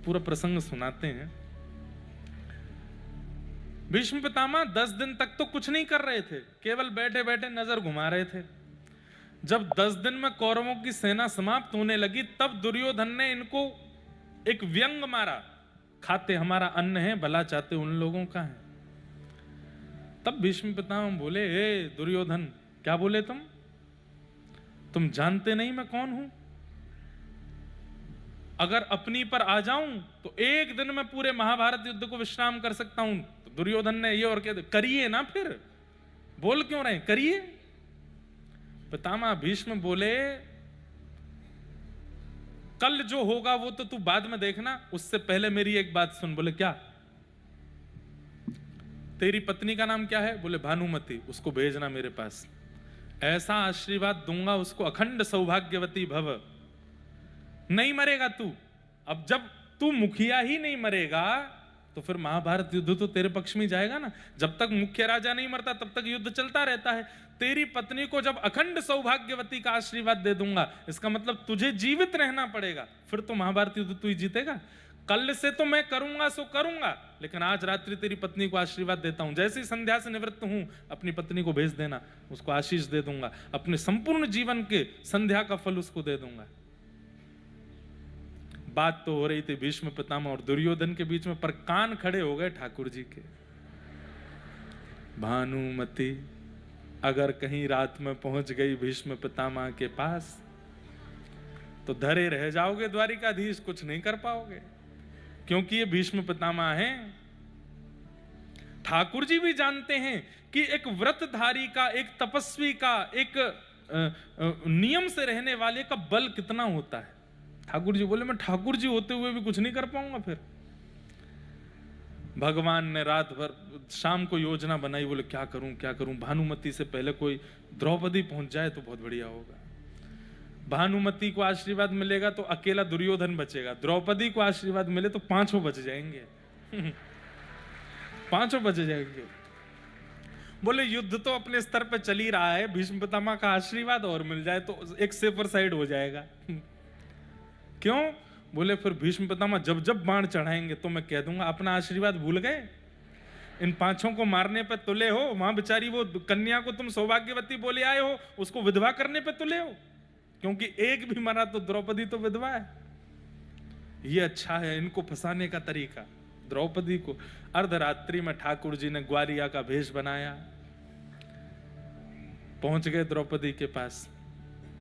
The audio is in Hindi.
पूरा प्रसंग सुनाते हैं। भीष्म पितामह 10 दिन तक तो कुछ नहीं कर रहे थे, केवल बैठे बैठे नजर घुमा रहे थे। जब 10 दिन में कौरवों की सेना समाप्त होने लगी, तब दुर्योधन ने इनको एक व्यंग मारा, खाते हमारा अन्न है, भला चाहते उन लोगों का है। तब भीष्म पितामह बोले, हे दुर्योधन, क्या बोले तुम जानते नहीं मैं कौन हूं? अगर अपनी पर आ जाऊं तो एक दिन में पूरे महाभारत युद्ध को विश्राम कर सकता हूं। तो दुर्योधन ने ये और कह दे, करिए ना, फिर बोल क्यों रहे, करिए। पितामह भीष्म बोले, कल जो होगा वो तो तू बाद में देखना, उससे पहले मेरी एक बात सुन। बोले क्या? तेरी पत्नी का नाम क्या है? बोले भानुमति, उसको भेजना मेरे पास, ऐसा आशीर्वाद दूंगा उसको, अखंड सौभाग्यवती भव। नहीं मरेगा तू। अब जब तू मुखिया ही नहीं मरेगा तो फिर महाभारत युद्ध तो तेरे पक्ष में जाएगा ना। जब तक मुख्य राजा नहीं मरता तब तक युद्ध चलता रहता है। तेरी पत्नी को जब अखंड सौभाग्यवती का आशीर्वाद दे दूंगा, इसका मतलब तुझे जीवित रहना पड़ेगा, फिर तो महाभारत युद्ध तू ही जीतेगा। कल से तो मैं करूंगा सो करूंगा, लेकिन आज रात्रि तेरी पत्नी को आशीर्वाद देता हूं। जैसे ही संध्या से निवृत्त हूं, अपनी पत्नी को भेज देना, उसको आशीष दे दूंगा, अपने संपूर्ण जीवन के संध्या का फल उसको दे दूंगा। बात तो हो रही थी भीष्म पितामह और दुर्योधन के बीच में, पर कान खड़े हो गए ठाकुर जी के। भानुमति अगर कहीं रात में पहुंच गई भीष्म पितामह के पास तो धरे रह जाओगे द्वारिकाधीश, कुछ नहीं कर पाओगे, क्योंकि ये भीष्म पितामह हैं। ठाकुर जी भी जानते हैं कि एक व्रतधारी का, एक तपस्वी का, एक नियम से रहने वाले का बल कितना होता है। ठाकुर जी बोले, मैं ठाकुर जी होते हुए भी कुछ नहीं कर पाऊंगा। फिर भगवान ने रात भर, शाम को योजना बनाई, बोले क्या करूं। भानुमति से पहले कोई द्रौपदी पहुंच जाए तो बहुत बढ़िया होगा। भानुमति को आशीर्वाद मिलेगा तो अकेला दुर्योधन बचेगा, द्रौपदी को आशीर्वाद मिले तो पांचों बच जाएंगे। पांचों बच जाएंगे। बोले युद्ध तो अपने स्तर पे चल ही रहा है, भीष्म पितामह का आशीर्वाद और मिल जाए तो एक सेफर साइड हो जाएगा। क्यों? बोले फिर भीष्म पितामह जब जब बाण चढ़ाएंगे तो मैं कह दूंगा अपना आशीर्वाद भूल गए, इन पांचों को मारने पे तुले हो। वहां बेचारी वो कन्या को तुम सौभाग्यवती बोले आए हो, उसको विधवा करने पे तुले हो, क्योंकि एक भी मरा तो द्रौपदी तो विधवा है। ये अच्छा है इनको फंसाने का तरीका। द्रौपदी को अर्धरात्रि में ठाकुर जी ने ग्वालिया का भेष बनाया, पहुंच गए द्रौपदी के पास।